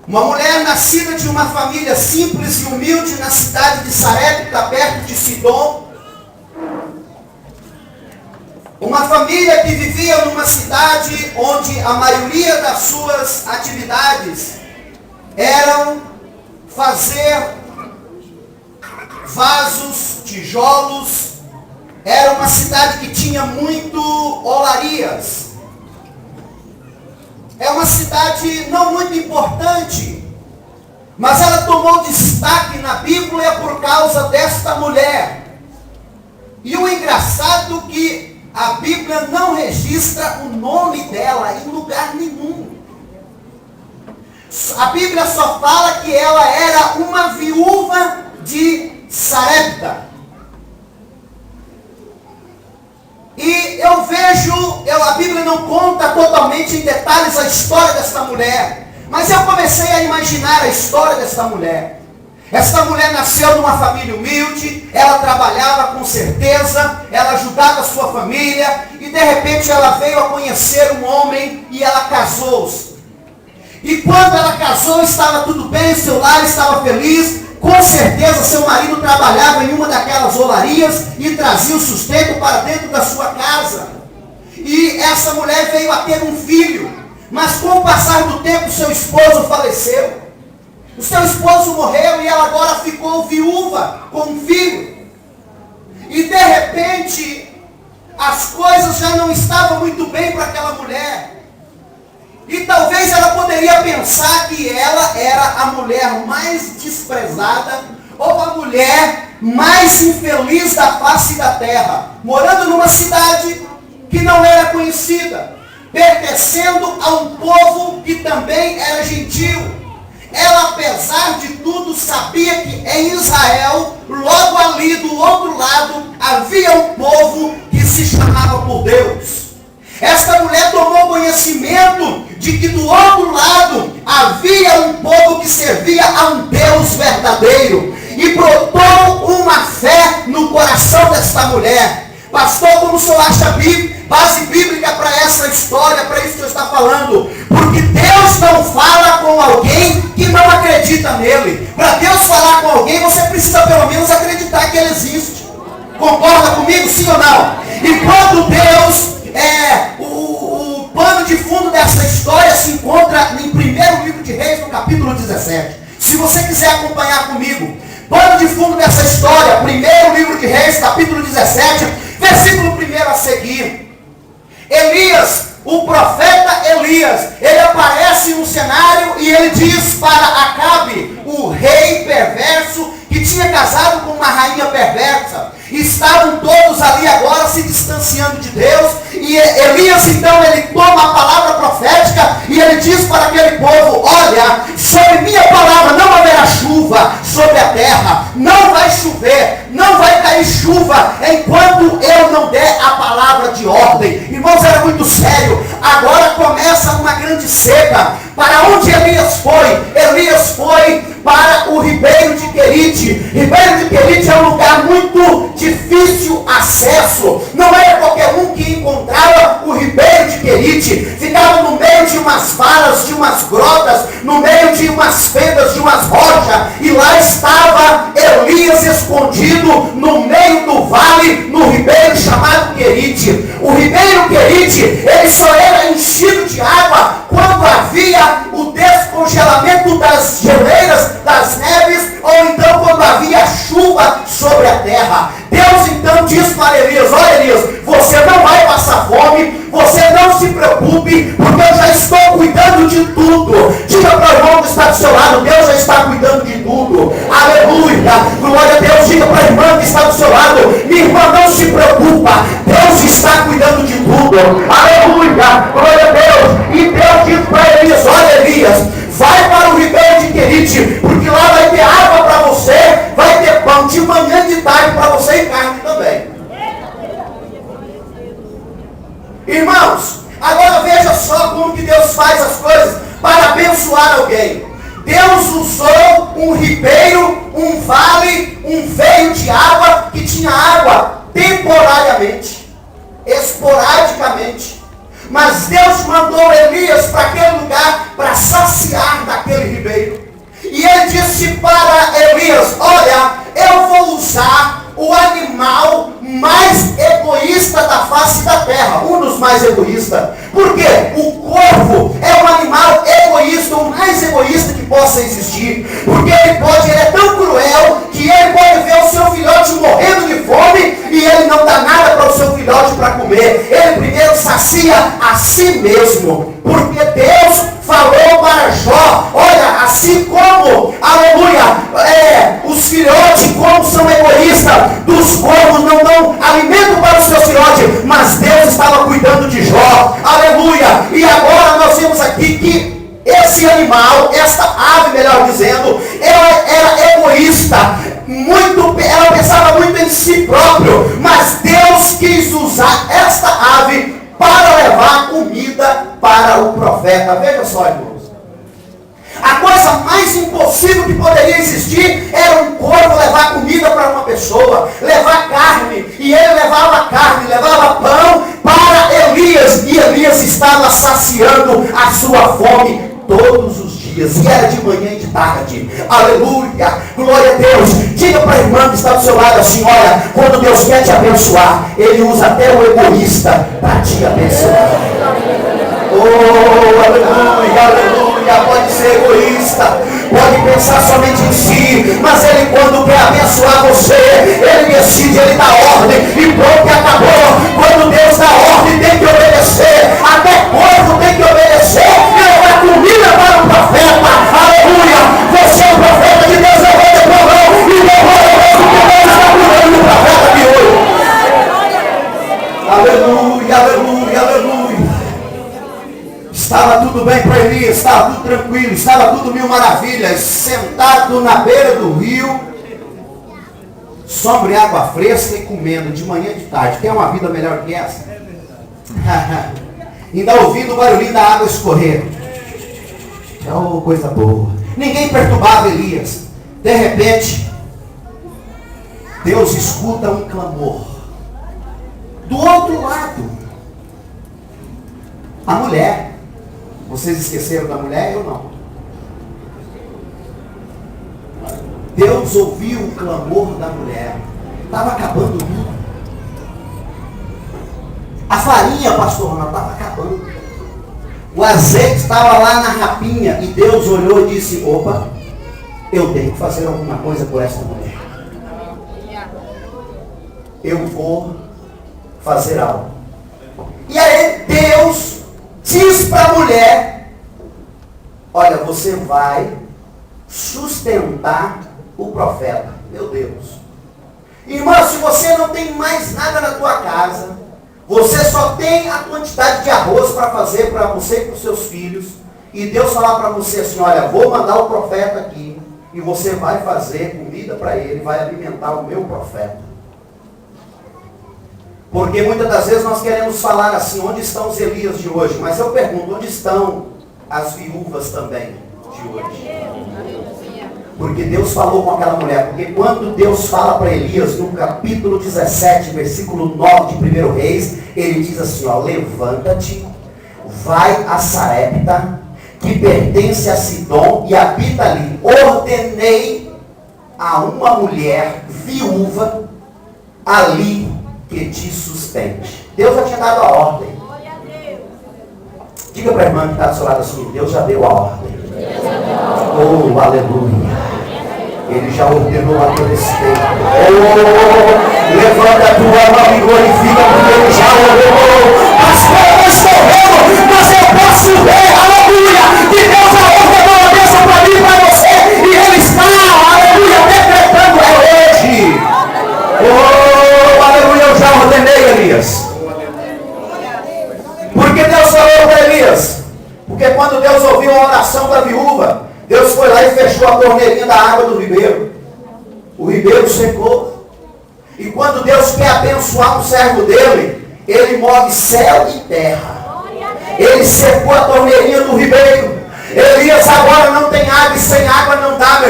Uma mulher nascida de uma família simples e humilde na cidade de Sarepta, perto de Sidom. Uma família que vivia numa cidade onde a maioria das suas atividades eram fazer vasos, tijolos. Era uma cidade que tinha muito olarias. É uma cidade não muito importante, mas ela tomou destaque na Bíblia por causa desta mulher. E o engraçado é que a Bíblia não registra o nome dela em lugar nenhum. A Bíblia só fala que ela era uma viúva de Sarepta. E eu vejo, a Bíblia não conta totalmente em detalhes a história desta mulher, mas eu comecei a imaginar a história desta mulher. Esta mulher nasceu numa família humilde, ela trabalhava com certeza, ela ajudava a sua família, e de repente ela veio a conhecer um homem e ela casou-se. E quando ela casou, estava tudo bem, seu lar estava feliz. Com certeza seu marido trabalhava em uma daquelas olarias e trazia o sustento para dentro da sua casa. E essa mulher veio a ter um filho. Mas com o passar do tempo, seu esposo faleceu. O seu esposo morreu e ela agora ficou viúva com um filho. E de repente, as coisas já não estavam muito bem para aquela mulher. E talvez ela poderia pensar que ela era a mulher mais desprezada ou a mulher mais infeliz da face da terra, morando numa cidade que não era conhecida, pertencendo a um povo que também era gentil. Ela, apesar de tudo, sabia que em Israel, logo ali do outro lado, havia um povo que se chamava por Deus. Esta mulher tomou conhecimento de que do outro lado havia um povo que servia a um Deus verdadeiro. E brotou uma fé no coração desta mulher. Pastor, como o senhor acha base bíblica para essa história, para isso que o senhor está falando? Porque Deus não fala com alguém que não acredita nele. Para Deus falar com alguém, você precisa pelo menos acreditar que ele existe. Concorda comigo, sim ou não? E quando Deus... o pano de fundo dessa história se encontra em 1º livro de Reis, no capítulo 17. Se você quiser acompanhar comigo, pano de fundo dessa história, 1º livro de Reis, capítulo 17, versículo 1 a seguir. Elias, o profeta Elias, ele aparece no cenário e ele diz para Acabe, o rei perverso, que tinha casado com uma rainha perversa. Estavam todos ali agora se distanciando de Deus. E Elias então ele toma a palavra profética e ele diz para aquele povo: olha, sobre minha palavra não haverá chuva sobre a terra. Não vai chover, não vai cair chuva enquanto eu não der a palavra de ordem. Irmãos, era muito sério. Agora começa uma grande seca. Para onde Elias foi? Elias foi para o Ribeiro de Querite. Ribeiro de Querite é um lugar muito difícil acesso. Não era qualquer um que encontrava o Ribeiro de Querite. Ficava no meio de umas valas, de umas grotas, no meio de umas fendas, de umas rochas. E lá estava Elias escondido no meio do vale, no ribeiro chamado Querite. O Ribeiro Querite, ele só era enchido de água quando havia o descongelamento das geleiras, das neves, ou então quando havia chuva sobre a terra. Deus então diz para Elias: olha Elias, você não vai passar fome, você não se preocupe, porque eu já estou cuidando de tudo. Diga para o irmão que está do seu lado: Deus já está cuidando de tudo. Aleluia, glória a Deus. Diga para a irmã que está do seu lado: minha irmã, não se preocupa, Deus está cuidando de tudo. Aleluia, glória a Deus. E Deus diz para Elias: olha Elias, vai para o Ribeiro de Querite, porque lá vai ter água para você, vai ter pão de manhã e de tarde para você e carne também. Irmãos, agora veja só como que Deus faz as coisas para abençoar alguém. Deus usou um ribeiro, um vale, um veio de água que tinha água temporariamente, esporadicamente. Mas Deus mandou Elias para aquele lugar para saciar daquele ribeiro. E ele disse para Elias: olha, eu vou usar o animal mais egoísta da face da terra, um dos mais egoístas. Por quê? O corvo é um animal egoísta, o mais egoísta que possa existir. Porque ele é tão cruel que ele pode ver o seu filhote morrendo de fome e ele não dá nada para o seu filhote para comer. Ele primeiro sacia a si mesmo. Porque Deus falou para Jó: olha, assim como, aleluia, os filhotes, como são egoístas, dos corvos não dão alimento para os seus filhotes, mas Deus estava cuidando de Jó, aleluia. E agora nós vemos aqui que esse animal, esta ave, melhor dizendo, ela era egoísta, ela pensava muito em si próprio, mas Deus quis usar esta ave para levar comida para o profeta. Veja só, irmãos, a coisa mais impossível que poderia existir era um corvo levar comida para uma pessoa, levar carne, e ele levava carne, levava pão para Elias, e Elias estava saciando a sua fome todos os dias, e era de manhã e de tarde. Aleluia, glória a Deus. Diga para a irmã que está do seu lado assim: olha, quando Deus quer te abençoar, Ele usa até o egoísta para te abençoar. Oh, aleluia, aleluia. Pode ser egoísta, pode pensar somente em si, mas Ele, quando quer abençoar você, Ele decide, Ele dá ordem, e pronto, acabou. Quando Deus dá ordem, tem que obedecer. Até corvo tem que obedecer. Ele dá comida para o profeta. Aleluia. Você é o profeta de Deus, eu vou de povão, e derrota mesmo que Deus está cuidando do profeta de hoje. Aleluia, aleluia, aleluia. Estava tudo bem para Elias, estava tudo tranquilo, estava tudo mil maravilhas, sentado na beira do rio, sombra e água fresca e comendo de manhã e de tarde. Tem uma vida melhor que essa? Ainda ouvindo o barulhinho da água escorrer. Oh, coisa boa. Ninguém perturbava Elias. De repente, Deus escuta um clamor. Do outro lado, a mulher. Vocês esqueceram da mulher? Eu não. Deus ouviu o clamor da mulher. Estava acabando tudo. A farinha, pastor Ronaldo, estava acabando. O azeite estava lá na rapinha. E Deus olhou e disse: opa, eu tenho que fazer alguma coisa por esta mulher. Eu vou fazer algo. E aí Deus diz para a mulher: olha, você vai sustentar o profeta. Meu Deus. Irmão, se você não tem mais nada na tua casa, você só tem a quantidade de arroz para fazer para você e para os seus filhos, e Deus falar para você assim: olha, vou mandar o profeta aqui, e você vai fazer comida para ele, vai alimentar o meu profeta. Porque muitas das vezes nós queremos falar assim: onde estão os Elias de hoje? Mas eu pergunto, onde estão as viúvas também de hoje? Porque Deus falou com aquela mulher. Porque quando Deus fala para Elias, no capítulo 17, versículo 9 de 1 Reis, ele diz assim: ó, levanta-te, vai a Sarepta, que pertence a Sidom, e habita ali. Ordenei a uma mulher viúva ali que te sustente. Deus já tinha dado a ordem. Diga para a irmã que está do seu lado assim: Deus já deu a ordem. Oh, aleluia. Ele já ordenou a teu respeito. Oh, levanta a tua mão e glorifica, porque Ele já ordenou. Pastor, eu estou vendo, mas eu posso ver, aleluia, que Deus já ordenou a bênção para mim e para você, e Ele está, aleluia, decretando hoje. Oh, aleluia, eu já ordenei, Elias. Por que Deus falou para Elias? Porque quando Deus ouviu a oração da viúva, Deus foi lá e fechou a torneirinha da água do ribeiro. O ribeiro secou. E quando Deus quer abençoar um servo dele, Ele move céu e terra. Ele secou a torneirinha do ribeiro. Elias agora não tem água, e sem água não dá, meu irmão.